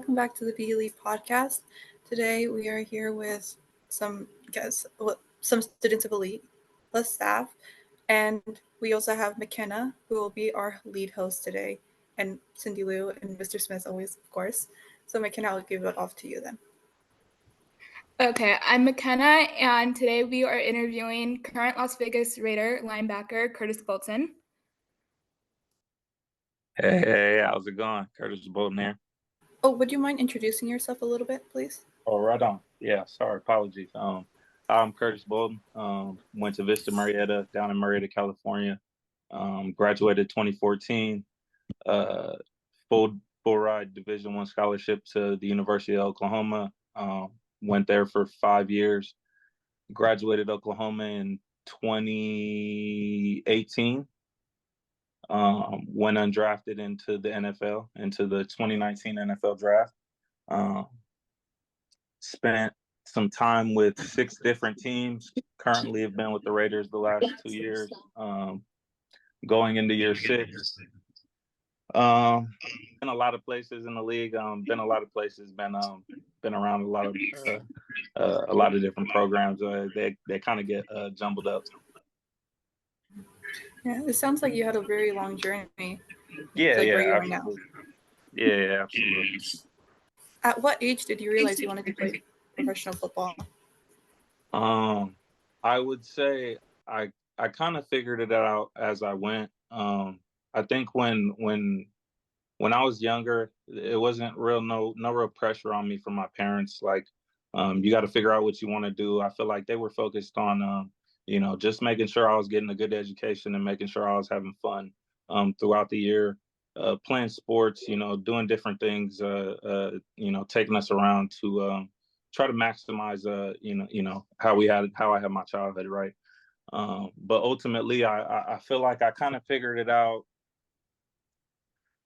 welcome back to the Be Elite podcast. Today we are here with some students of Elite, plus staff, and we also have McKenna, who will be our lead host today, and Cindy Lou and Mr. Smith always, of course. So McKenna, I'll give it off to you then. Okay, I'm McKenna, and today we are interviewing current Las Vegas Raider linebacker Curtis Bolton. Hey, how's it going? Curtis Bolton here. Oh, would you mind introducing yourself a little bit, please? Oh, right on. Yeah, sorry, apologies. I'm Curtis Bolton. Went to Vista Marietta down in Marietta, California. Graduated 2014. Full ride Division I scholarship to the University of Oklahoma. Went there for 5 years. Graduated Oklahoma in 2018. Went undrafted into the NFL, into the 2019 NFL draft. Spent some time with 6 different teams. Currently have been with the Raiders the last 2 years. Going into year 6. Been a lot of places in the league. Been a lot of places. Been around a lot of different programs. They kind of get jumbled up. Yeah, it sounds like you had a very long journey. Yeah, where you absolutely. are now. Yeah, absolutely. At what age did you realize you wanted to play professional football? I would say I kind of figured it out as I went. I think when I was younger, it wasn't no real pressure on me from my parents. Like, you got to figure out what you want to do. I feel like they were focused on, just making sure I was getting a good education and making sure I was having fun throughout the year, playing sports, doing different things, taking us around to try to maximize, how I had my childhood, right? But ultimately, I feel like I kind of figured it out.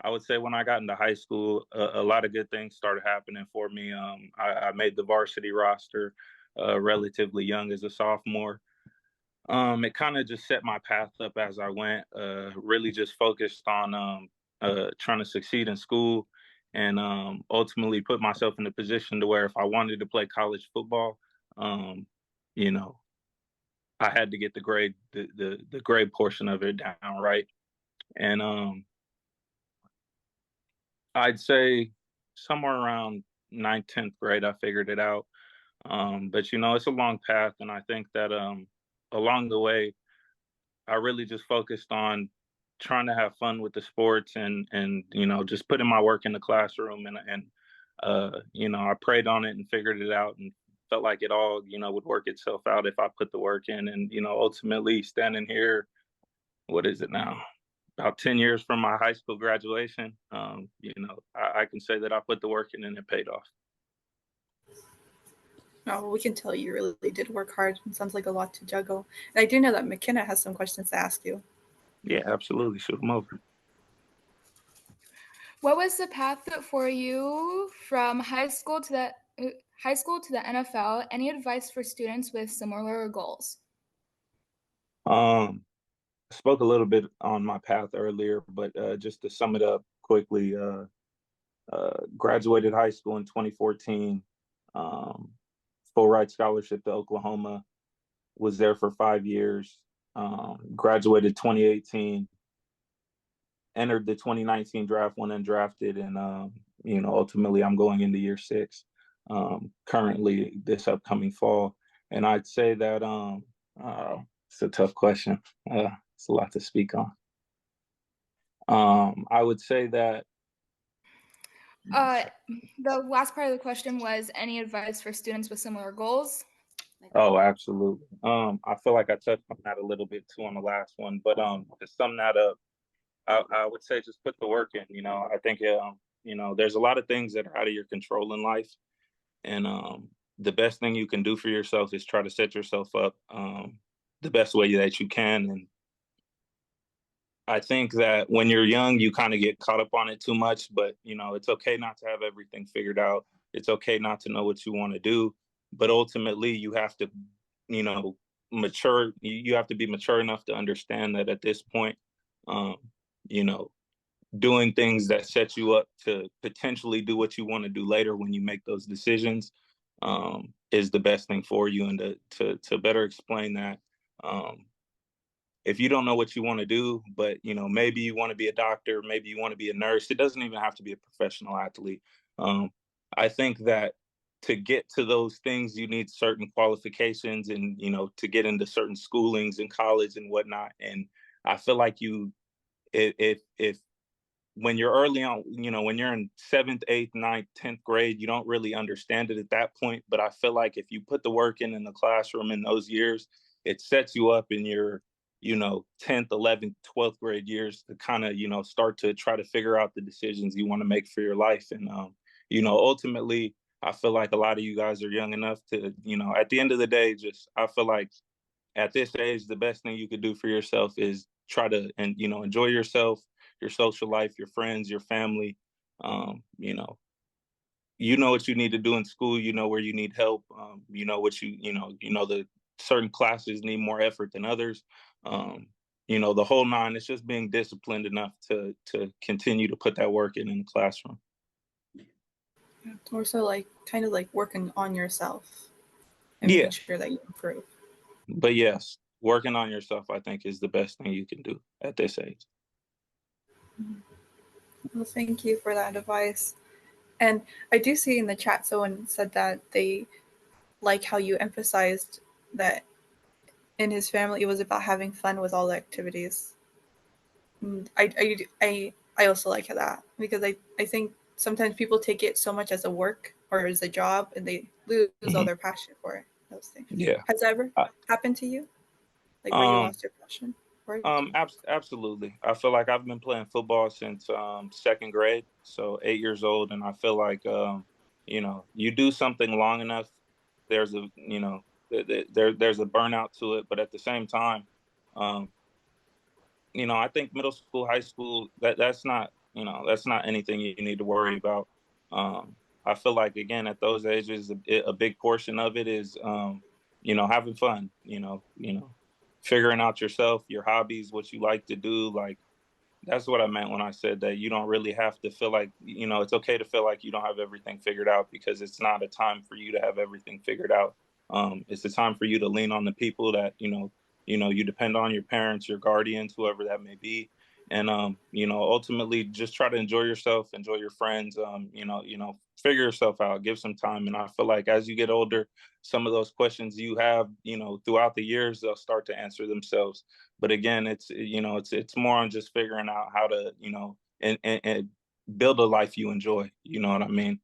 I would say when I got into high school, a lot of good things started happening for me. I made the varsity roster relatively young as a sophomore. It kind of just set my path up as I went, really just focused on trying to succeed in school and ultimately put myself in a position to where if I wanted to play college football, I had to get the grade portion of it down right. And I'd say somewhere around 9th, 10th grade, I figured it out. But, it's a long path. And I think that along the way, I really just focused on trying to have fun with the sports and just putting my work in the classroom. And I prayed on it and figured it out and felt like it all, would work itself out if I put the work in. And, ultimately standing here, what is it now? About 10 years from my high school graduation, I can say that I put the work in and it paid off. Oh, we can tell you really did work hard. It sounds like a lot to juggle. And I do know that McKenna has some questions to ask you. Yeah, absolutely. Shoot them over. What was the path for you from high school to the NFL? Any advice for students with similar goals? I spoke a little bit on my path earlier, but just to sum it up quickly, graduated high school in 2014, full ride scholarship to Oklahoma, was there for 5 years, graduated 2018, entered the 2019 draft, went undrafted, and ultimately I'm going into year 6, currently this upcoming fall. And I'd say that it's a tough question. It's a lot to speak on. I would say that the last part of the question was any advice for students with similar goals? Oh, absolutely. I feel like I touched on that a little bit too on the last one, but to sum that up, I would say just put the work in. I think there's a lot of things that are out of your control in life, and the best thing you can do for yourself is try to set yourself up the best way that you can. And I think that when you're young, you kind of get caught up on it too much, but it's okay not to have everything figured out. It's okay not to know what you want to do, but ultimately you have to, mature. You have to be mature enough to understand that at this point, doing things that set you up to potentially do what you want to do later when you make those decisions is the best thing for you. And to better explain that, if you don't know what you want to do, but maybe you want to be a doctor, maybe you want to be a nurse, it doesn't even have to be a professional athlete. I think that to get to those things, you need certain qualifications and, to get into certain schoolings and college and whatnot. And I feel like if when you're early on, when you're in 7th, 8th, 9th, 10th grade, you don't really understand it at that point. But I feel like if you put the work in the classroom in those years, it sets you up in your, 10th, 11th, 12th grade years to kind of, start to try to figure out the decisions you want to make for your life. And, ultimately, I feel like a lot of you guys are young enough to, at the end of the day, I feel like at this age, the best thing you could do for yourself is try to, enjoy yourself, your social life, your friends, your family. You know what you need to do in school. You know where you need help. You know what the certain classes need more effort than others. The whole nine. It's just being disciplined enough to continue to put that work in the classroom. Or so like kind of like working on yourself and making sure that you improve. But yes, working on yourself, I think, is the best thing you can do at this age. Well, thank you for that advice. And I do see in the chat someone said that they like how you emphasized that in his family it was about having fun with all the activities. And I also like that because I think sometimes people take it so much as a work or as a job and they lose all their passion for it. Those things. Yeah. Has that ever happened to you? Like where you lost your passion for it? Absolutely. I feel like I've been playing football since 2nd grade, so 8 years old, and I feel like you do something long enough, there's a there's a burnout to it, but at the same time, I think middle school, high school, that's not anything you need to worry about. I feel like again at those ages, a big portion of it is having fun. Figuring out yourself, your hobbies, what you like to do. Like that's what I meant when I said that you don't really have to feel like it's okay to feel like you don't have everything figured out, because it's not a time for you to have everything figured out. It's a time for you to lean on the people that you depend on, your parents, your guardians, whoever that may be. And ultimately just try to enjoy yourself, enjoy your friends, figure yourself out, give some time. And I feel like as you get older, some of those questions you have, throughout the years, they'll start to answer themselves. But again, it's more on just figuring out how to, and build a life you enjoy, you know what I mean?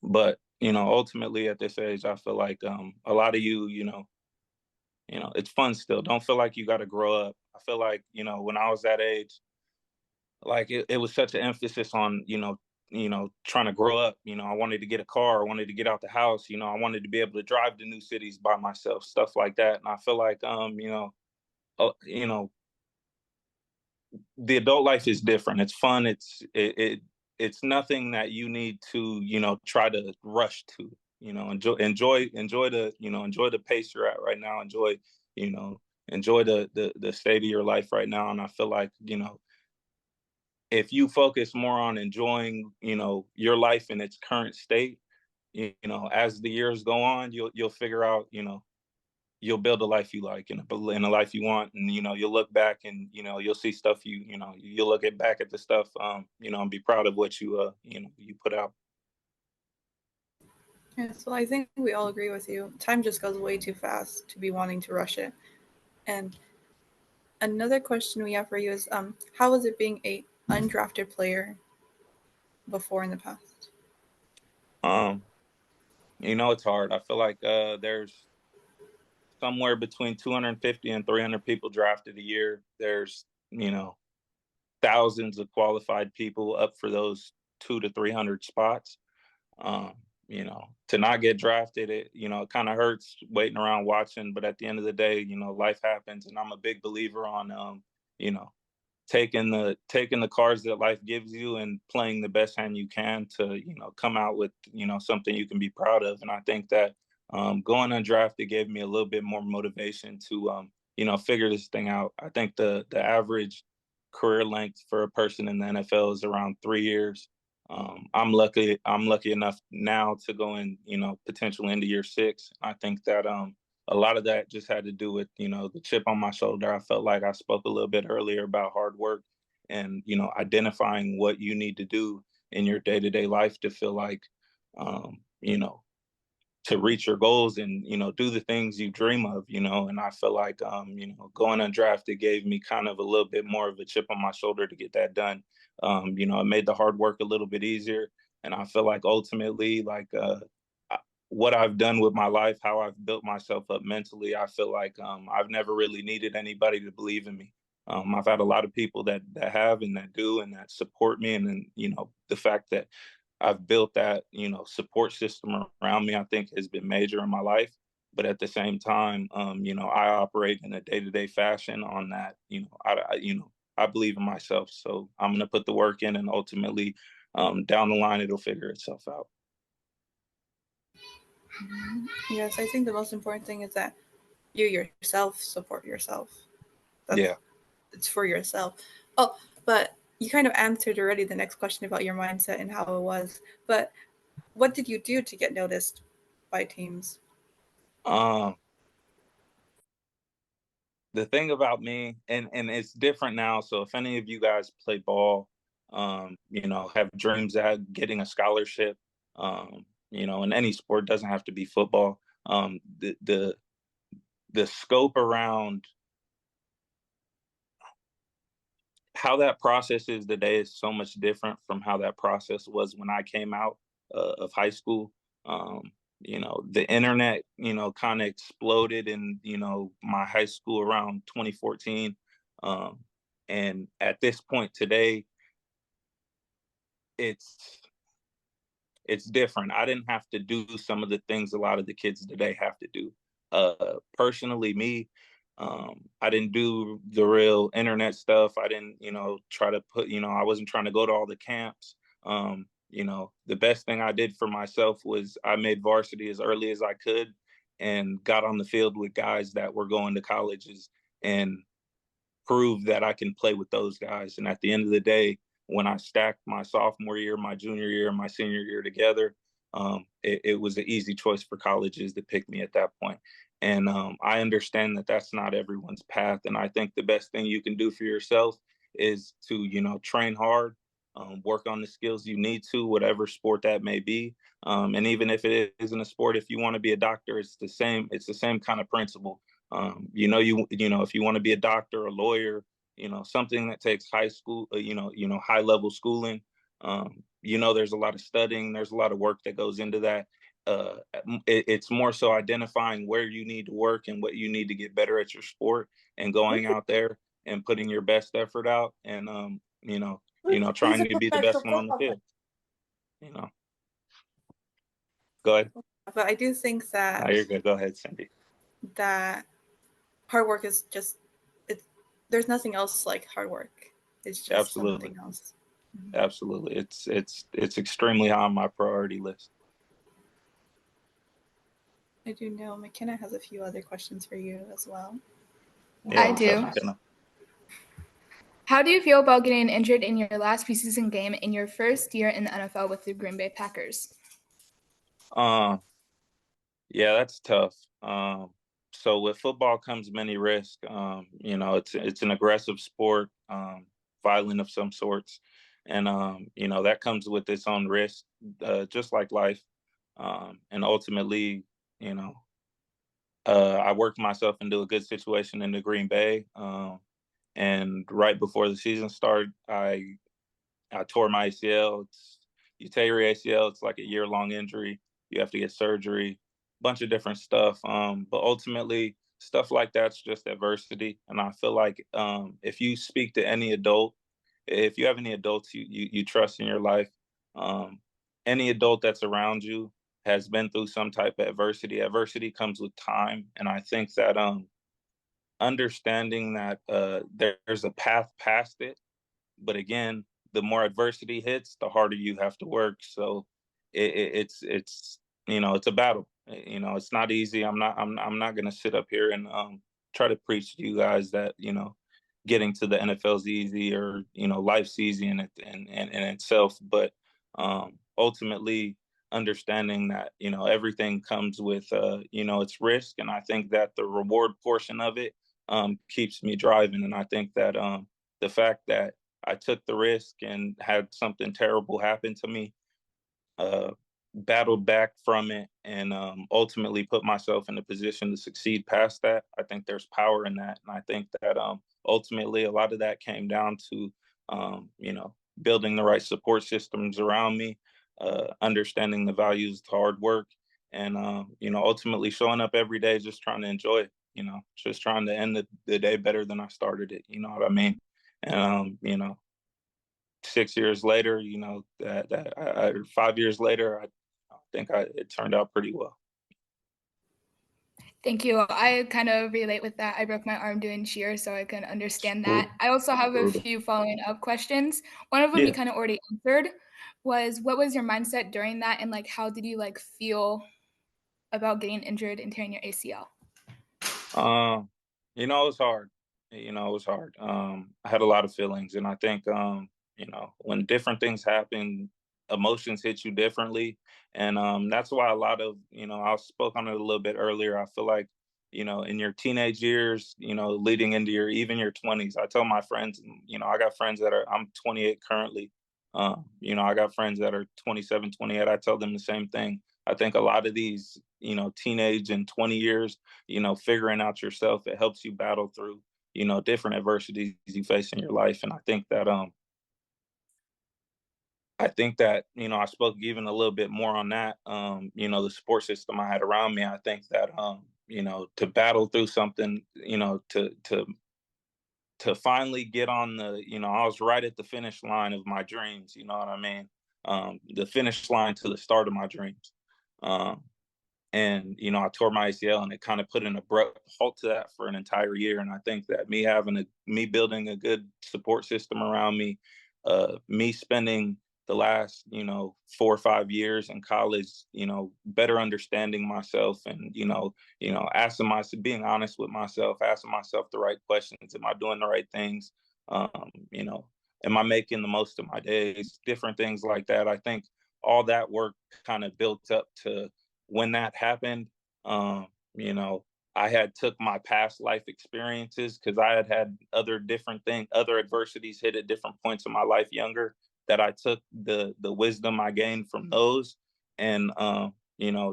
But ultimately at this age, I feel like a lot of it's fun still. Don't feel like you got to grow up. I feel like, when I was that age, like it was such an emphasis on, trying to grow up. I wanted to get a car, I wanted to get out the house, I wanted to be able to drive to new cities by myself, stuff like that. And I feel like, the adult life is different. It's fun. It's nothing that you need to, try to rush to, enjoy the pace you're at right now. Enjoy the state of your life right now. And I feel like, if you focus more on enjoying, your life in its current state, as the years go on, you'll figure out, you'll build a life you like and a life you want. And, you'll look back and, you'll see stuff you'll look back at the stuff, and be proud of what you put out. Yeah, so I think we all agree with you. Time just goes way too fast to be wanting to rush it. And another question we have for you is, how was it being a undrafted player before in the past? It's hard. I feel like there's somewhere between 250 and 300 people drafted a year. There's, thousands of qualified people up for those 200 to 300 spots. To not get drafted, it kind of hurts waiting around watching. But at the end of the day, life happens, and I'm a big believer on, taking the cards that life gives you and playing the best hand you can to, come out with, something you can be proud of. And I think that going undrafted gave me a little bit more motivation to, figure this thing out. I think the average career length for a person in the NFL is around 3 years. I'm lucky enough now to go in, potentially into year 6. I think that a lot of that just had to do with, the chip on my shoulder. I felt like I spoke a little bit earlier about hard work and, identifying what you need to do in your day-to-day life to feel like, to reach your goals and, do the things you dream of, and I feel like, going undrafted gave me kind of a little bit more of a chip on my shoulder to get that done. It made the hard work a little bit easier. And I feel like ultimately, like, what I've done with my life, how I've built myself up mentally, I feel like I've never really needed anybody to believe in me. I've had a lot of people that have and that do and that support me. And then, the fact that I've built that, support system around me, I think has been major in my life. But at the same time, I operate in a day-to-day fashion on that. I believe in myself. So I'm going to put the work in, and ultimately down the line, it'll figure itself out. Yes, I think the most important thing is that you yourself support yourself. Yeah. It's for yourself. Oh, but you kind of answered already the next question about your mindset and how it was. But what did you do to get noticed by teams? The thing about me, and it's different now. So if any of you guys play ball, have dreams at getting a scholarship, in any sport, doesn't have to be football. The scope around how that process is today is so much different from how that process was when I came out of high school. The internet, kind of exploded in, my high school around 2014. And at this point today, it's different. I didn't have to do some of the things a lot of the kids today have to do. Personally, me, I didn't do the real internet stuff. I didn't, try to put, I wasn't trying to go to all the camps. The best thing I did for myself was I made varsity as early as I could and got on the field with guys that were going to colleges and proved that I can play with those guys. And at the end of the day, when I stacked my sophomore year, my junior year, and my senior year together, it was an easy choice for colleges to pick me at that point. And I understand that that's not everyone's path. And I think the best thing you can do for yourself is to, train hard, work on the skills you need to, whatever sport that may be. And even if it isn't a sport, if you want to be a doctor, it's the same kind of principle. If you want to be a doctor, a lawyer, something that takes high school, high level schooling, there's a lot of studying, there's a lot of work that goes into that. It's more so identifying where you need to work and what you need to get better at your sport and going out there and putting your best effort out and, trying to be the best one on the field, Go ahead. But I do think that you're good. Go ahead, Cindy. That hard work is just there's nothing else like hard work. It's just Absolutely. something else. Absolutely. It's extremely high on my priority list. I do know McKenna has a few other questions for you as well. Yeah, I do. How do you feel about getting injured in your last preseason game in your first year in the NFL with the Green Bay Packers? Yeah, that's tough. So with football comes many risks. It's an aggressive sport, violent of some sorts. And, that comes with its own risk, just like life. And ultimately, I worked myself into a good situation in the Green Bay. And right before the season started, I tore my ACL. You tear your ACL, it's like a year-long injury. You have to get surgery, bunch of different stuff. But ultimately, stuff like that's just adversity. And I feel like if you speak to any adult, if you have any adults you trust in your life, any adult that's around you has been through some type of adversity. Adversity comes with time. And I think that understanding that there's a path past it. But again, the more adversity hits, the harder you have to work. So it's it's a battle. It's not easy. I'm not going to sit up here and try to preach to you guys that getting to the NFL's easy, or life's easy in itself, but ultimately understanding that everything comes with its risk, and I think that the reward portion of it keeps me driving. And I think that the fact that I took the risk and had something terrible happen to me, battled back from it, and ultimately put myself in a position to succeed past that. I think there's power in that, and I think that ultimately a lot of that came down to building the right support systems around me, understanding the values of hard work, and ultimately showing up every day just trying to enjoy it. Just trying to end the day better than I started it. You know what I mean? And 6 years later, or 5 years later, I think it turned out pretty well. Thank you. I kind of relate with that. I broke my arm doing cheer, so I can understand that. I also have a few following up questions. One of them you kind of already answered was, what was your mindset during that, and like how did you like feel about getting injured and tearing your ACL? It was hard. It was hard. I had a lot of feelings, and I think when different things happen, emotions hit you differently, and that's why a lot of I spoke on it a little bit earlier. I feel like in your teenage years, leading into even your 20s. I tell my friends, I got friends I'm 28 currently. I got friends that are 27, 28. I tell them the same thing. I think a lot of these, teenage and 20 years, figuring out yourself, it helps you battle through, different adversities you face in your life. And I think that, I spoke even a little bit more on that, the support system I had around me. I think that, to battle through something, to finally get on I was right at the finish line of my dreams, you know what I mean? The finish line to the start of my dreams. And I tore my ACL, and it kind of put an abrupt halt to that for an entire year. And I think that me building a good support system around me, me spending the last 4 or 5 years in college, better understanding myself, and asking myself, being honest with myself, asking myself the right questions. Am I doing the right things? Am I making the most of my days? Different things like that. I think all that work kind of built up to when that happened. I had took my past life experiences, because I had other adversities hit at different points in my life younger, that I took the wisdom I gained from those, and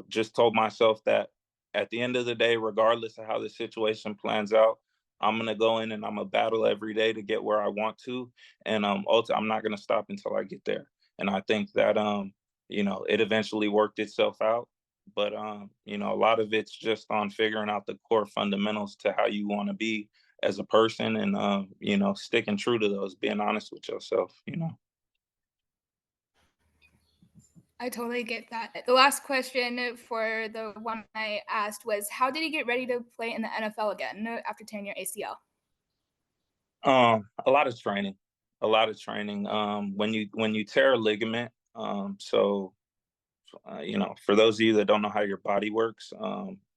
just told myself that at the end of the day, regardless of how the situation plans out, I'm gonna go in and I'm gonna battle every day to get where I want to, and I'm not gonna stop until I get there. And I think that it eventually worked itself out. But a lot of it's just on figuring out the core fundamentals to how you want to be as a person, and sticking true to those, being honest with yourself. I totally get that. The last question for the one I asked was, how did you get ready to play in the NFL again after tearing your ACL? A lot of training, a lot of training. When you tear a ligament, for those of you that don't know how your body works,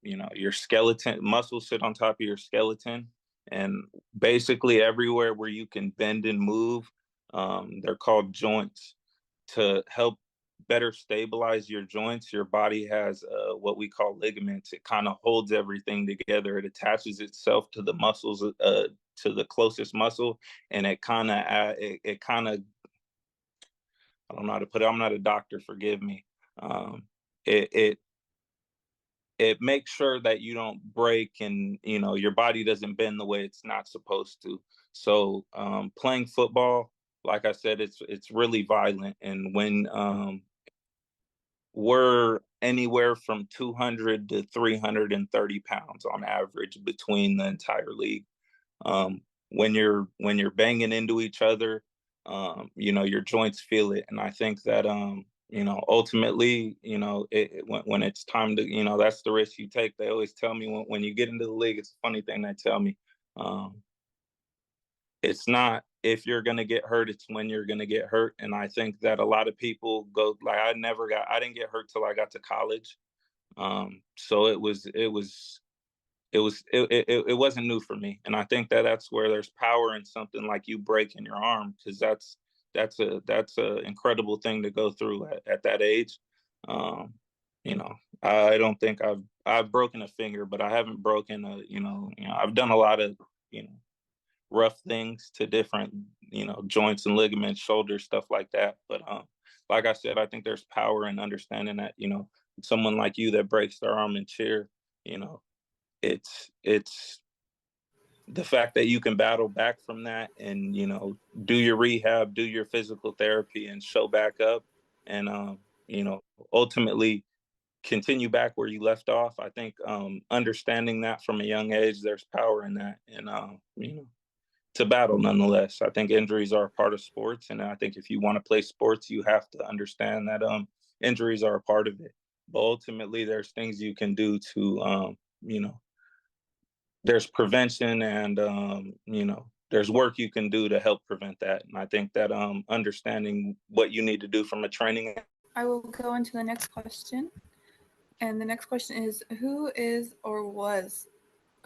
your skeleton muscles sit on top of your skeleton, and basically everywhere where you can bend and move, they're called joints. To help better stabilize your joints, your body has what we call ligaments. It kind of holds everything together. It attaches itself to the muscles, to the closest muscle, and it kind of I don't know how to put it. I'm not a doctor, forgive me. It it it makes sure that you don't break, and your body doesn't bend the way it's not supposed to. So playing football, like I said, it's really violent, and when we're anywhere from 200 to 330 pounds on average between the entire league. When you're banging into each other, your joints feel it, and I think that ultimately, when it's time to, that's the risk you take. They always tell me when you get into the league, it's a funny thing they tell me. It's not if you're going to get hurt, it's when you're going to get hurt. And I think that a lot of people go like, I didn't get hurt till I got to college. So it was it wasn't new for me. And I think that that's where there's power in something like you breaking your arm, because that's a incredible thing to go through at that age. You know, I don't think I've broken a finger, but I haven't broken I've done a lot of, rough things to different, joints and ligaments, shoulders, stuff like that. But like I said, I think there's power in understanding that, someone like you that breaks their arm and cheer, it's the fact that you can battle back from that and, do your rehab, do your physical therapy and show back up and, ultimately continue back where you left off. I think understanding that from a young age, there's power in that. And, to battle nonetheless. I think injuries are a part of sports. And I think if you want to play sports, you have to understand that injuries are a part of it. But ultimately, there's things you can do to, there's prevention and, there's work you can do to help prevent that. And I think that understanding what you need to do from a training. I will go into the next question. And the next question is, who is or was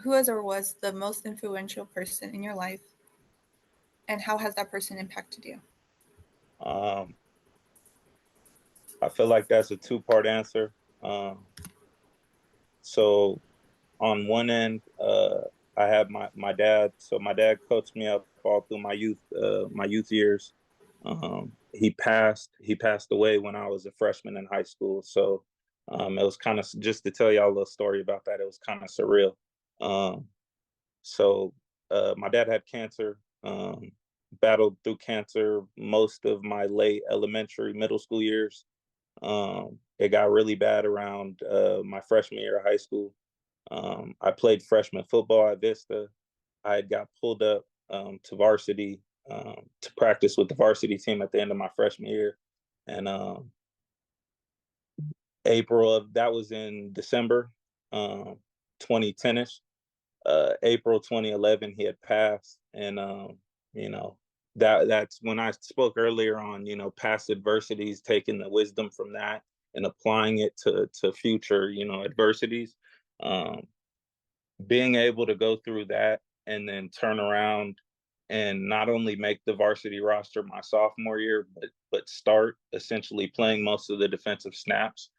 the most influential person in your life? And how has that person impacted you? I feel like that's a two-part answer. So on one end, I have my dad. So my dad coached me up all through my youth years. He passed away when I was a freshman in high school. So it was kind of, just to tell y'all a little story about that, it was kind of surreal. So my dad had cancer, battled through cancer most of my late elementary, middle school years. It got really bad around my freshman year of high school. I played freshman football at Vista. I had got pulled up to varsity to practice with the varsity team at the end of my freshman year. And that was in December 2010-ish. April 2011, he had passed. And, that's when I spoke earlier on, past adversities, taking the wisdom from that and applying it to future, adversities. Being able to go through that and then turn around and not only make the varsity roster my sophomore year, but start essentially playing most of the defensive snaps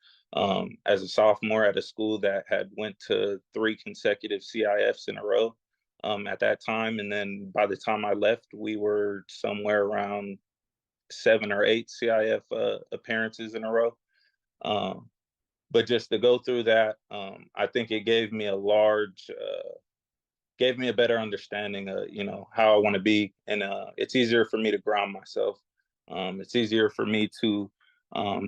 as a sophomore at a school that had went to 3 consecutive CIFs in a row at that time. And then by the time I left, we were somewhere around 7 or 8 CIF appearances in a row. But just to go through that, I think it gave me a better understanding of, how I want to be. And it's easier for me to ground myself. It's easier for me to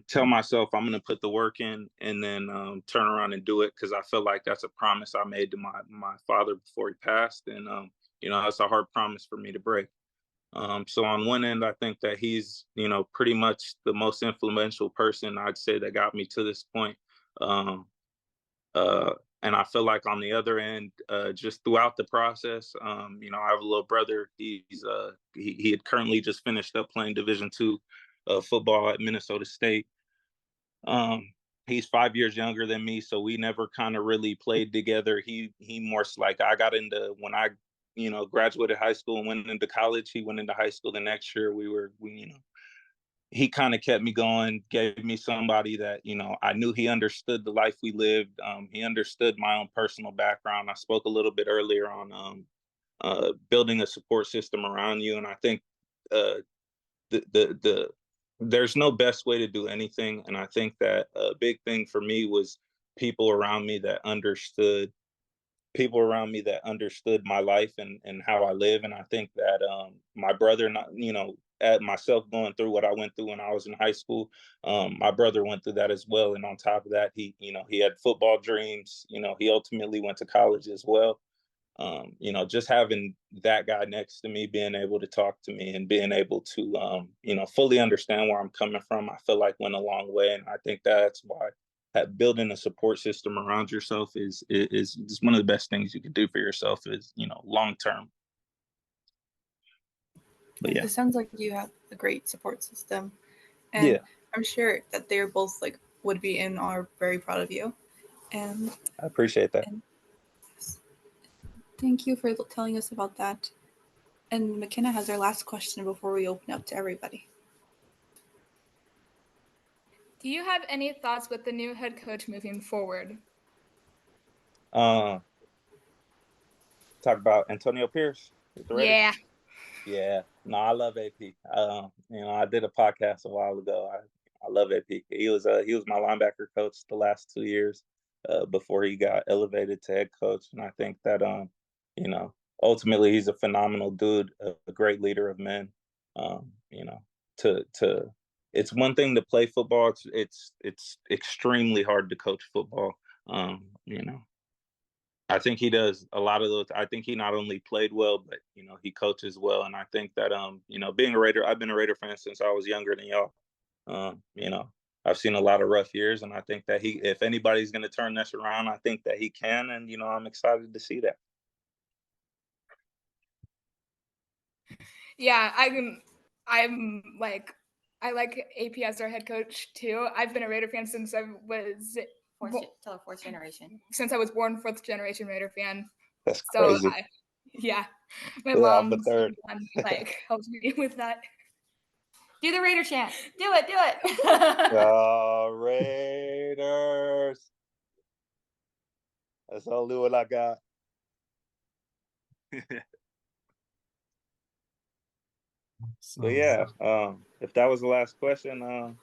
tell myself I'm going to put the work in and then turn around and do it, because I feel like that's a promise I made to my father before he passed. And, that's a hard promise for me to break. So on one end, I think that he's, pretty much the most influential person I'd say that got me to this point. And I feel like on the other end, just throughout the process, I have a little brother. He had currently just finished up playing Division II football at Minnesota State. He's 5 years younger than me, so we never kind of really played together. He more like, I got into, when I graduated high school and went into college. He went into high school the next year. He kind of kept me going, gave me somebody that, I knew he understood the life we lived. He understood my own personal background. I spoke a little bit earlier on building a support system around you. And I think there's no best way to do anything. And I think that a big thing for me was people around me that understood my life and how I live. And I think that my brother, at myself going through what I went through when I was in high school, my brother went through that as well. And on top of that, he had football dreams. He ultimately went to college as well. Just having that guy next to me, being able to talk to me and being able to, fully understand where I'm coming from, I feel like went a long way. And I think that's why building a support system around yourself is one of the best things you can do for yourself, is, long term. But yeah, it sounds like you have a great support system, and yeah, I'm sure that they're both would be and are very proud of you. And I appreciate that. Thank you for telling us about that. And McKenna has our last question before we open up to everybody. Do you have any thoughts with the new head coach moving forward? Talk about Antonio Pierce with the Raiders? Yeah. Yeah. No, I love AP. I did a podcast a while ago. I love AP. He was my linebacker coach the last 2 years before he got elevated to head coach. And I think that ultimately he's a phenomenal dude, a great leader of men. It's one thing to play football. It's extremely hard to coach football. I think he does a lot of those. I think he not only played well, but he coaches well. And I think that being a Raider, I've been a Raider fan since I was younger than y'all. I've seen a lot of rough years, and I think that if anybody's going to turn this around, I think that he can. And I'm excited to see that. Yeah, I like AP as our head coach too. I've been a Raider fan since I was fourth generation. Since I was born, fourth generation Raider fan. That's crazy. So my mom helps me with that. Do the Raider chant. Do it. Raiders. That's only what I got. So yeah, if that was the last question,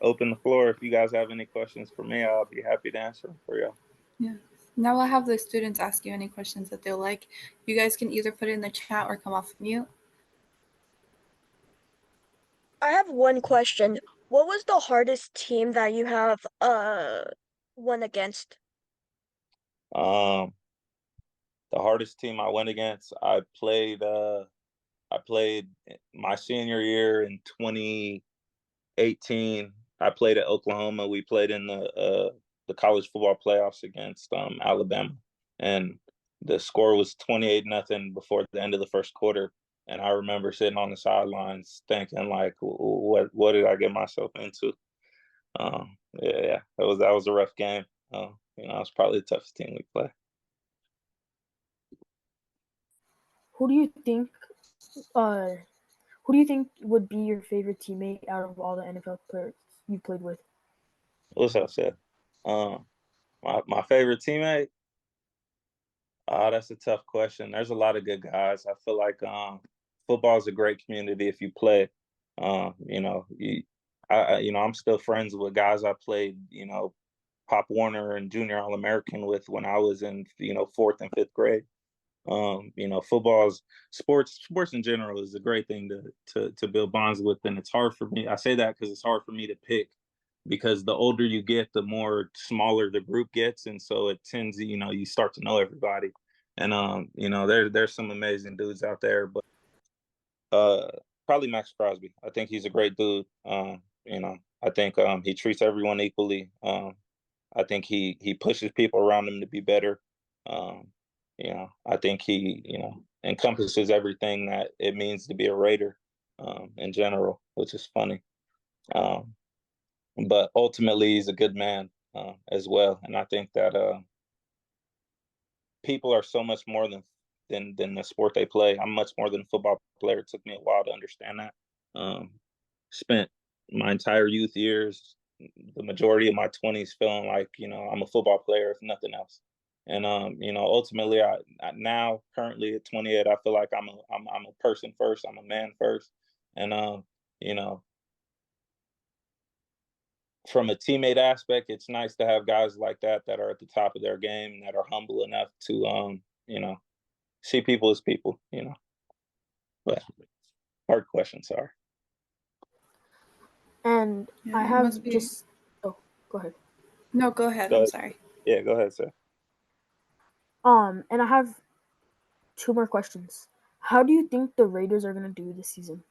open the floor. If you guys have any questions for me, I'll be happy to answer them for y'all. Yeah. Now I'll have the students ask you any questions that they'll like. You guys can either put it in the chat or come off mute. I have one question. What was the hardest team that you have won against? The hardest team I went against, I played my senior year in 2018. I played at Oklahoma. We played in the college football playoffs against Alabama, and the score was 28-0 before the end of the first quarter. And I remember sitting on the sidelines thinking, like, what did I get myself into? That was a rough game. It was probably the toughest team we played. Who do you think would be your favorite teammate out of all the NFL players you've played with? What's up, Seth? My favorite teammate? That's a tough question. There's a lot of good guys. I feel like football is a great community if you play. I'm still friends with guys I played, Pop Warner and Junior All-American with when I was in, 4th and 5th grade. Sports in general is a great thing to build bonds with, and it's hard for me. I say that because it's hard for me to pick, because the older you get, the more smaller the group gets, and so it tends, you start to know everybody, and there's some amazing dudes out there, but probably Max Crosby. I think he's a great dude. I think he treats everyone equally. I think he pushes people around him to be better. I think he, encompasses everything that it means to be a Raider in general, which is funny. But ultimately, he's a good man as well. And I think that people are so much more than the sport they play. I'm much more than a football player. It took me a while to understand that. Spent my entire youth years, the majority of my 20s, feeling like, I'm a football player, if nothing else. And ultimately, I now currently at 28, I feel like I'm a person first. I'm a man first, and from a teammate aspect, it's nice to have guys like that are at the top of their game, that are humble enough to see people as people. But hard question, sorry. And I have just. Oh, go ahead. No, go ahead. I'm sorry. Yeah, go ahead, sir. And I have 2 more questions. How do you think the Raiders are going to do this season?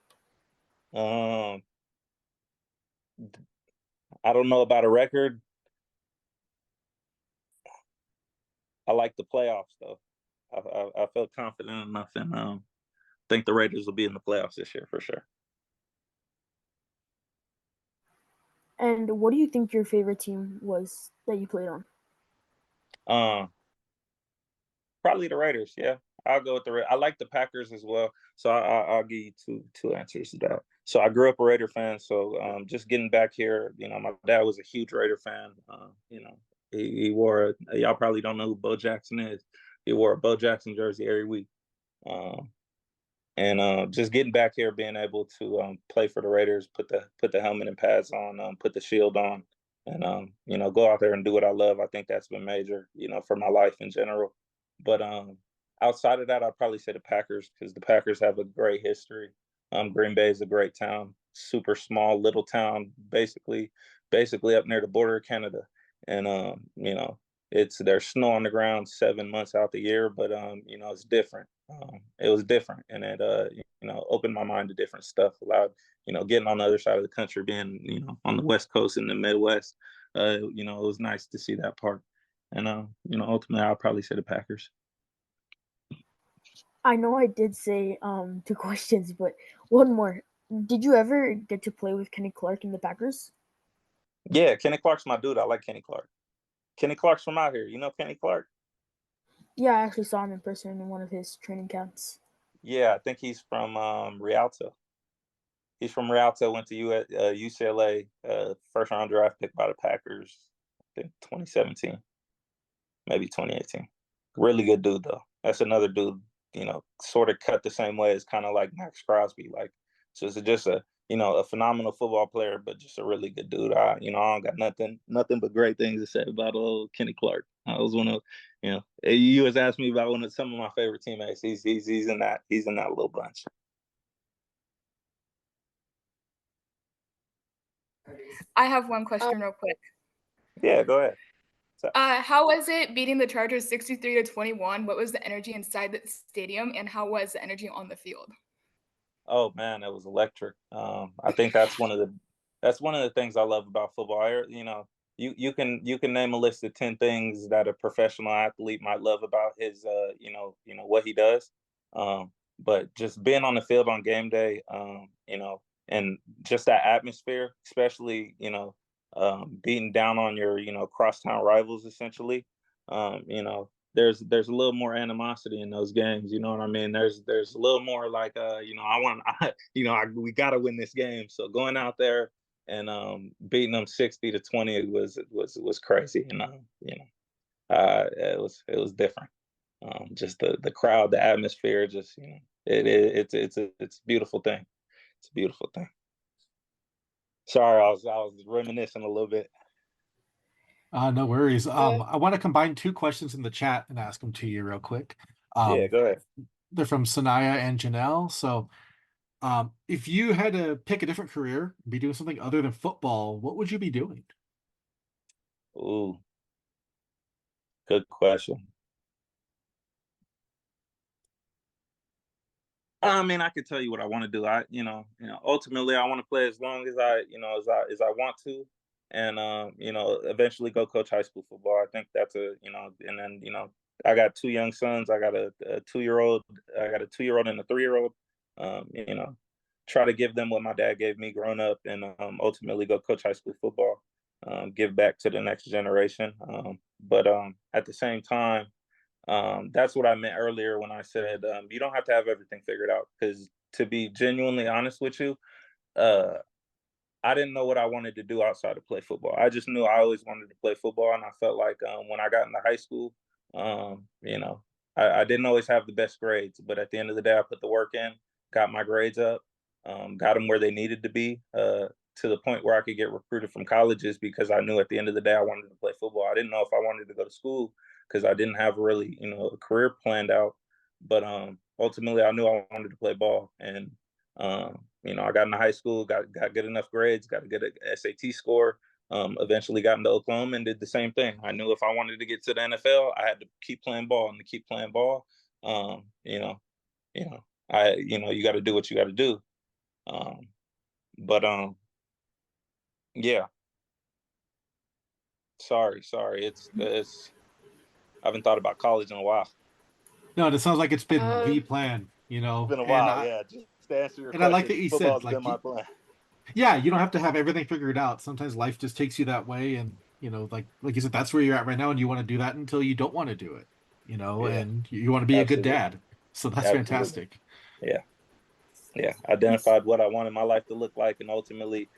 I don't know about a record. I like the playoffs, though. I felt confident enough, and think the Raiders will be in the playoffs this year for sure. And what do you think your favorite team was that you played on? Probably the Raiders. Yeah, I'll go with the Raiders. I like the Packers as well. So I'll give you two answers to that. So I grew up a Raider fan. So just getting back here, my dad was a huge Raider fan. He wore y'all probably don't know who Bo Jackson is. He wore a Bo Jackson jersey every week. And just getting back here, being able to play for the Raiders, put the helmet and pads on, put the shield on, and go out there and do what I love. I think that's been major, for my life in general. But outside of that, I'd probably say the Packers, because the Packers have a great history. Green Bay is a great town, super small little town, basically up near the border of Canada, and there's snow on the ground 7 months out the year, but it's different. It was different, and it opened my mind to different stuff. Allowed getting on the other side of the country, being on the West Coast and the Midwest. It was nice to see that part, and ultimately I'll probably say the Packers. I know I did say 2 questions, but one more. Did you ever get to play with Kenny Clark in the Packers? Yeah, Kenny Clark's my dude. I like Kenny Clark. Kenny Clark's from out here. You know Kenny Clark? Yeah, I actually saw him in person in one of his training camps. Yeah, I think he's from Rialto. He's from Rialto, went to UCLA, first round draft pick by the Packers, I think 2017, maybe 2018. Really good dude, though. That's another dude, sort of cut the same way as kind of like Max Crosby. So it's just a phenomenal football player, but just a really good dude. I don't got nothing but great things to say about old Kenny Clark. I was one of, you was asking me about one of some of my favorite teammates. He's in that little bunch. I have one question real quick. Yeah, go ahead. How was it beating the Chargers 63-21? What was the energy inside the stadium, and how was the energy on the field? Oh man, it was electric. I think that's one of the things I love about football. You can name a list of 10 things that a professional athlete might love about his what he does. But just being on the field on game day, and just that atmosphere, especially beating down on your crosstown rivals, essentially. There's a little more animosity in those games. You know what I mean? There's a little more like we got to win this game. So going out there and beating them 60-20 was crazy. It was different. Just the crowd, the atmosphere, just it's a beautiful thing. It's a beautiful thing. Sorry, I was reminiscing a little bit. No worries. I want to combine 2 questions in the chat and ask them to you real quick. Yeah, go ahead. They're from Sanaya and Janelle. So if you had to pick a different career, be doing something other than football, what would you be doing? Ooh, good question. I mean, I could tell you what I want to do. Ultimately, I want to play as long as I want to, and eventually go coach high school football. I think that's and then I got 2 young sons. I got a 2-year-old. I got a 2-year-old and a 3-year-old. Try to give them what my dad gave me growing up, and ultimately go coach high school football. Give back to the next generation. But at the same time, that's what I meant earlier when I said you don't have to have everything figured out, because to be genuinely honest with you, I didn't know what I wanted to do outside of play football. I just knew I always wanted to play football, and I felt like when I got into high school, I didn't always have the best grades, but at the end of the day, I put the work in, got my grades up, got them where they needed to be, to the point where I could get recruited from colleges, because I knew at the end of the day I wanted to play football. I didn't know if I wanted to go to school, because I didn't have really a career planned out, but ultimately I knew I wanted to play ball. And I got into high school, got good enough grades, got a good SAT score, eventually got into Oklahoma and did the same thing. I knew if I wanted to get to the NFL, I had to keep playing ball, and to keep playing ball, you got to do what you got to do. But yeah. Sorry. It's I haven't thought about college in a while. No, it sounds like it's been the plan, It's been a while, yeah. Just to answer your question, I like that you said, been my plan. Yeah, you don't have to have everything figured out. Sometimes life just takes you that way, and like you said, that's where you're at right now, and you want to do that until you don't want to do it. and you want to be a good dad. So that's fantastic. Yeah. Identified what I wanted my life to look like, and ultimately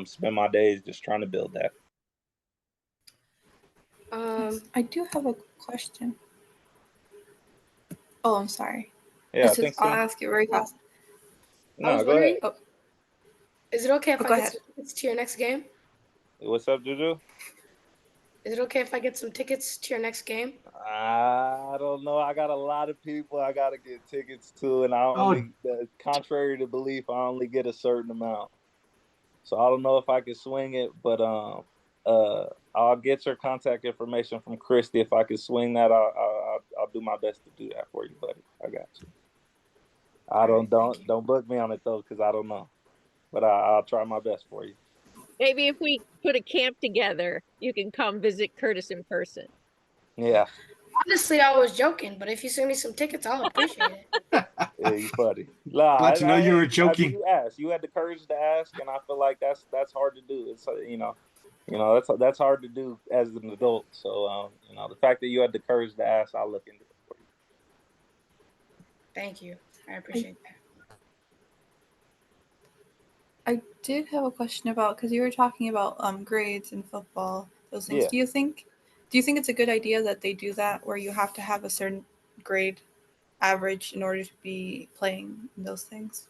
spend my days just trying to build that. I do have a question. Oh, I'm sorry. Yeah, I think so. I'll ask you very fast. No, go ahead. Is it okay if I go get ahead. some tickets to your next game? What's up, Juju? Is it okay if I get some tickets to your next game? I don't know. I got a lot of people I got to get tickets to, and contrary to belief, I only get a certain amount. So I don't know if I can swing it, but I'll get your contact information from Christy. If I can swing that, I'll do my best to do that for you, buddy. I got you. Don't book me on it though, because I don't know, but I'll try my best for you. Maybe if we put a camp together, you can come visit Curtis in person. Yeah. Honestly, I was joking, but if you send me some tickets, I'll appreciate it. Yeah, you funny. Nah, Glad to know you were joking. you asked. You had the courage to ask, and I feel like that's hard to do. It's that's hard to do as an adult. So the fact that you had the courage to ask, I'll look into it for you. Thank you. I appreciate that. I did have a question about, because you were talking about grades in football, those things. Yeah. Do you think it's a good idea that they do that, where you have to have a certain grade average in order to be playing in those things?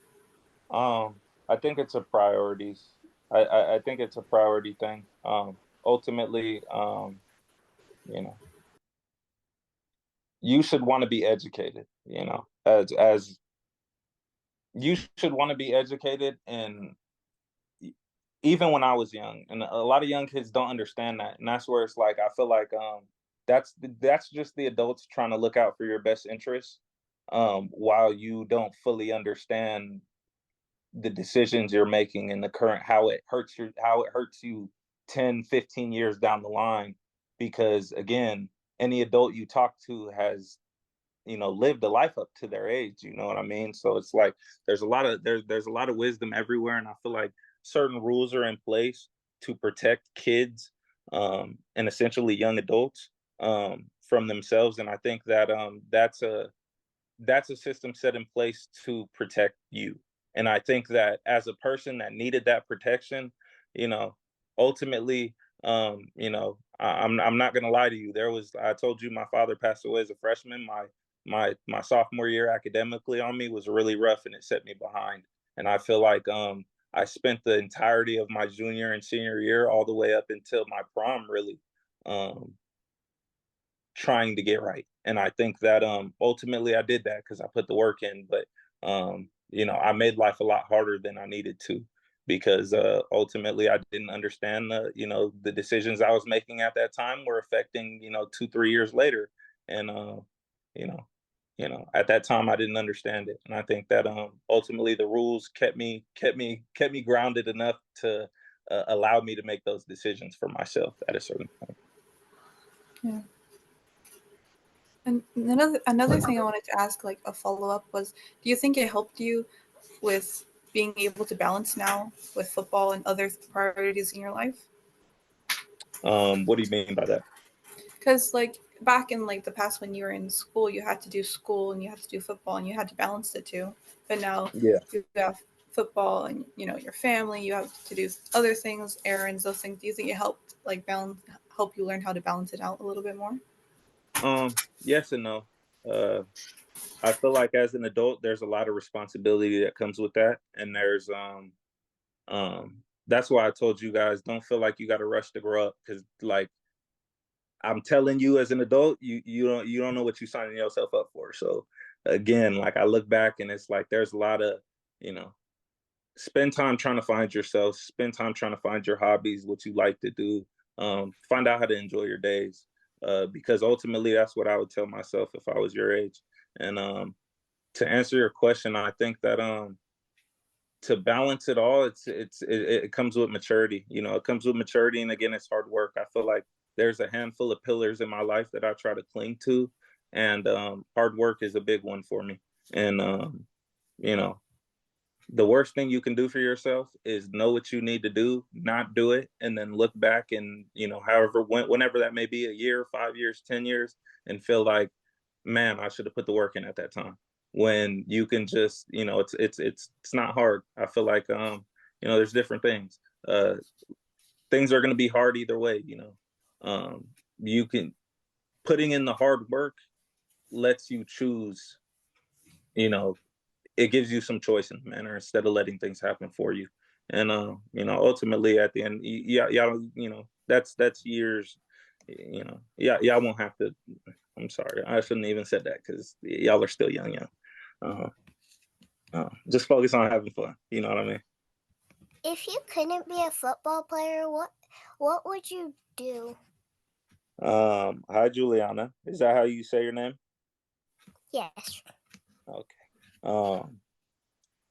I think it's a priorities. I think it's a priority thing. Ultimately, you should want to be educated. As you should want to be educated, and even when I was young, and a lot of young kids don't understand that, and that's where it's like I feel like that's just the adults trying to look out for your best interests, while you don't fully understand the decisions you're making and the current how it hurts you 10, 15 years down the line. Because again, any adult you talk to has lived a life up to their age, you know what I mean? So it's like there's a lot of wisdom everywhere, and I feel like certain rules are in place to protect kids, and essentially young adults, from themselves. And I think that that's a system set in place to protect you. And I think that as a person that needed that protection, ultimately, I'm not gonna lie to you. I told you my father passed away as a freshman. My sophomore year academically on me was really rough, and it set me behind. And I feel like I spent the entirety of my junior and senior year, all the way up until my prom, really trying to get right. And I think that ultimately I did that because I put the work in. But I made life a lot harder than I needed to, because ultimately I didn't understand the decisions I was making at that time were affecting 2-3 years later. And at that time I didn't understand it. And I think that ultimately the rules kept me grounded enough to allow me to make those decisions for myself at a certain point. Yeah. And another thing I wanted to ask, like a follow-up, was, do you think it helped you with being able to balance now with football and other priorities in your life? What do you mean by that? Because like back in like the past, when you were in school, you had to do school and you had to do football and you had to balance the two. But now you have football and your family, you have to do other things, errands, those things. Do you think it helped help you learn how to balance it out a little bit more? Yes and no. I feel like as an adult, there's a lot of responsibility that comes with that, and there's that's why I told you guys, don't feel like you got to rush to grow up, because like I'm telling you, as an adult, you don't know what you're signing yourself up for. So again, like I look back and it's like there's a lot of spend time trying to find yourself, spend time trying to find your hobbies, what you like to do, find out how to enjoy your days. Because ultimately that's what I would tell myself if I was your age. And to answer your question, I think that to balance it all, it comes with maturity. It comes with maturity, and again, it's hard work. I feel like there's a handful of pillars in my life that I try to cling to, and hard work is a big one for me. And the worst thing you can do for yourself is know what you need to do, not do it, and then look back and whenever that may be, a year, 5 years, 10 years, and feel like, man, I should have put the work in at that time. When you can just, it's not hard. I feel like, there's different things. Things are going to be hard either way. You can putting in the hard work lets you choose. It gives you some choice in the manner instead of letting things happen for you. And ultimately at the end, y'all, that's years. Y'all won't have to. I'm sorry, I shouldn't even said that because y'all are still young. Just focus on having fun. You know what I mean? If you couldn't be a football player, what would you do? Hi, Juliana. Is that how you say your name? Yes. Okay.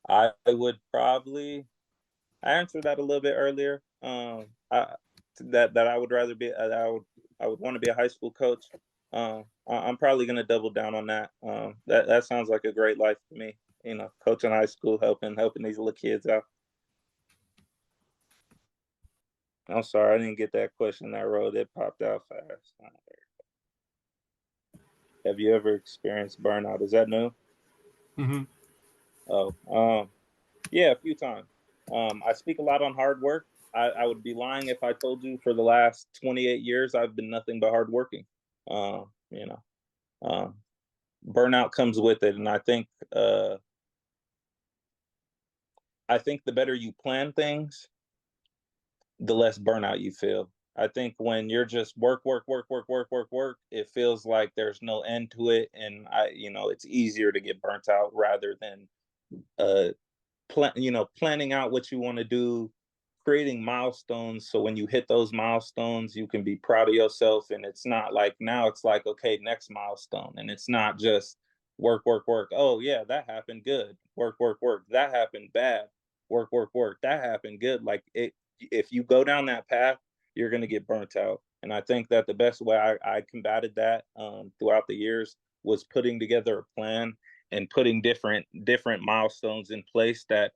I would probably. I answered that a little bit earlier. That I would rather be. I would want to be a high school coach. I'm probably gonna double down on that. That sounds like a great life to me. Coaching high school, helping these little kids out. I'm sorry, I didn't get that question that road. It popped out fast. Have you ever experienced burnout? Is that new? Mm-hmm. Oh, yeah, a few times. I speak a lot on hard work. I would be lying if I told you for the last 28 years I've been nothing but hardworking. Burnout comes with it, and I think the better you plan things, the less burnout you feel. I think when you're just work, it feels like there's no end to it, and it's easier to get burnt out rather than planning out what you want to do, creating milestones. So when you hit those milestones, you can be proud of yourself. And it's not like now it's like, okay, next milestone. And it's not just work. Oh yeah, that happened. Good. Work. That happened bad. Work. That happened good. Like if you go down that path, you're going to get burnt out. And I think that the best way I combated that throughout the years was putting together a plan and putting different milestones in place that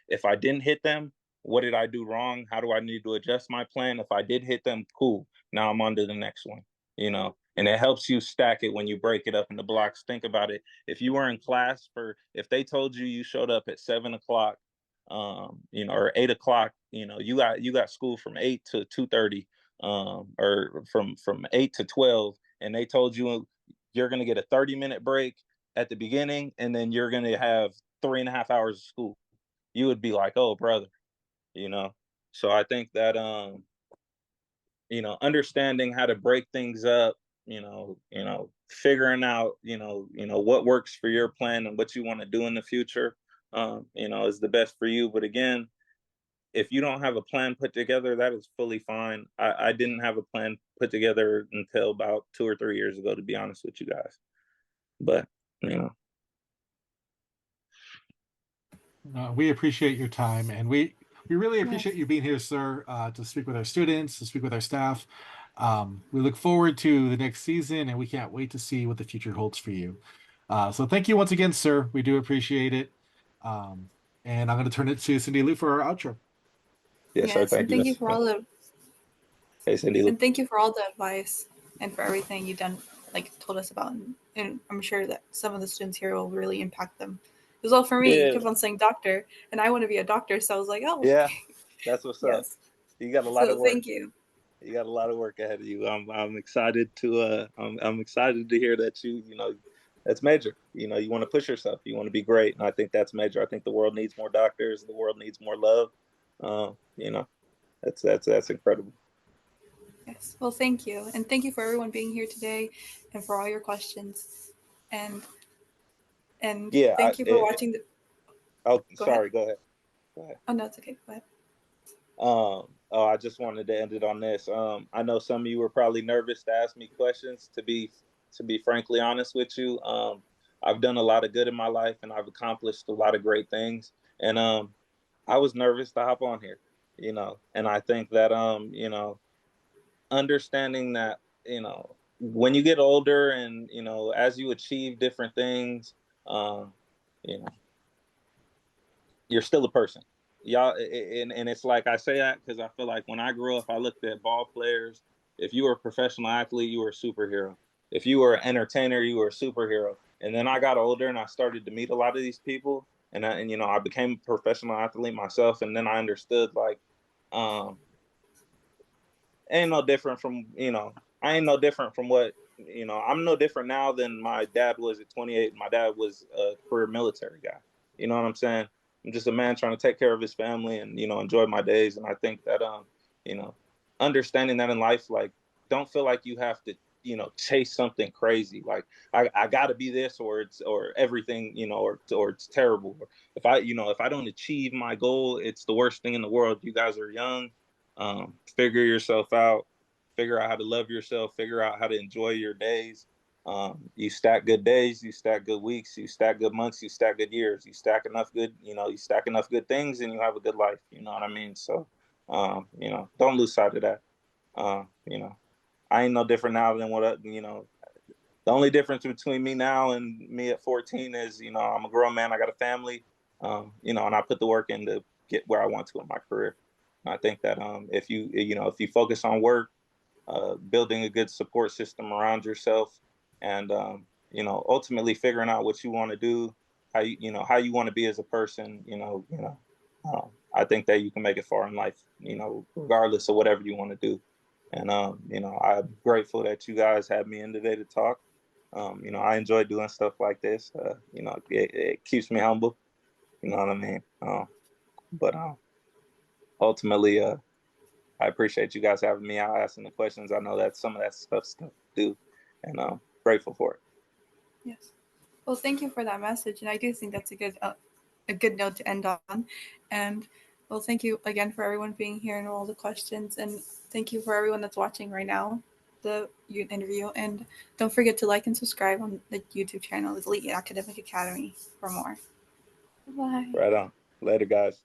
if I didn't hit them, what did I do wrong? How do I need to adjust my plan? If I did hit them, cool. Now I'm on to the next one, and it helps you stack it when you break it up into blocks. Think about it. If you were in class if they told you showed up at 7:00, or 8:00, you got school from 8 to 2:30, or from 8 to 12, and they told you you're going to get a 30-minute break at the beginning, and then you're going to have 3.5 hours of school. You would be like, oh, brother, So I think that, understanding how to break things up, figuring out, what works for your plan and what you want to do in the future, is the best for you. But again, if you don't have a plan put together, that is fully fine. I didn't have a plan put together until about 2 or 3 years ago, to be honest with you guys. But, We appreciate your time, and we really appreciate you being here, sir, to speak with our students, to speak with our staff. We look forward to the next season, and we can't wait to see what the future holds for you. So thank you once again, sir. We do appreciate it. And I'm going to turn it to Cindy Lou for our outro. Yes, sir. Thank you for all the. Hey, Cindy Lou. And thank you for all the advice and for everything you've done, told us about. And I'm sure that some of the students here will really impact them. It was all for me. Yeah. You kept on saying doctor, and I want to be a doctor, so I was like, oh. Yeah, that's what's up. You got a lot of work. Thank you. You got a lot of work ahead of you. I'm excited to I'm excited to hear that that's major. You want to push yourself. You want to be great, and I think that's major. I think the world needs more doctors. The world needs more love. That's incredible. Yes. Well, thank you, and thank you for everyone being here today, and for all your questions, and yeah, thank you for watching. Go ahead. Oh no, it's okay. Go ahead. I just wanted to end it on this. I know some of you were probably nervous to ask me questions. To be frankly honest with you, I've done a lot of good in my life, and I've accomplished a lot of great things. And I was nervous to hop on here, and I think that understanding that when you get older and as you achieve different things, you're still a person. Y'all, and it's like I say that because I feel like when I grew up, I looked at ball players. If you were a professional athlete, you were a superhero. if you were an entertainer, you were a superhero. And then I got older and I started to meet a lot of these people, and I became a professional athlete myself. And then I understood, like, ain't no different from, I ain't no different from what, I'm no different now than my dad was at 28. My dad was a career military guy. You know what I'm saying? I'm just a man trying to take care of his family and, enjoy my days. And I think that, understanding that in life, like, don't feel like you have to, chase something crazy. Like, I gotta be this, or everything, or it's terrible. Or if I don't achieve my goal, it's the worst thing in the world. You guys are young. Figure yourself out, figure out how to love yourself, figure out how to enjoy your days. You stack good days, you stack good weeks, you stack good months, you stack good years, you stack enough good things, and you have a good life. You know what I mean? So, don't lose sight of that. I ain't no different now than the only difference between me now and me at 14 is, I'm a grown man, I got a family, and I put the work in to get where I want to in my career. I think that if you focus on work, building a good support system around yourself, and ultimately figuring out what you want to do, how you want to be as a person, I think that you can make it far in life, regardless of whatever you want to do. And I'm grateful that you guys had me in today to talk. I enjoy doing stuff like this. It keeps me humble. You know what I mean? But ultimately, I appreciate you guys having me out, asking the questions. I know that some of that stuff to do, and I'm grateful for it. Yes. Well, thank you for that message, and I do think that's a good note to end on. And well, thank you again for everyone being here and all the questions, and thank you for everyone that's watching right now the interview. And don't forget to like and subscribe on the YouTube channel, the Elite Academic Academy, for more. Bye. Right on. Later, guys.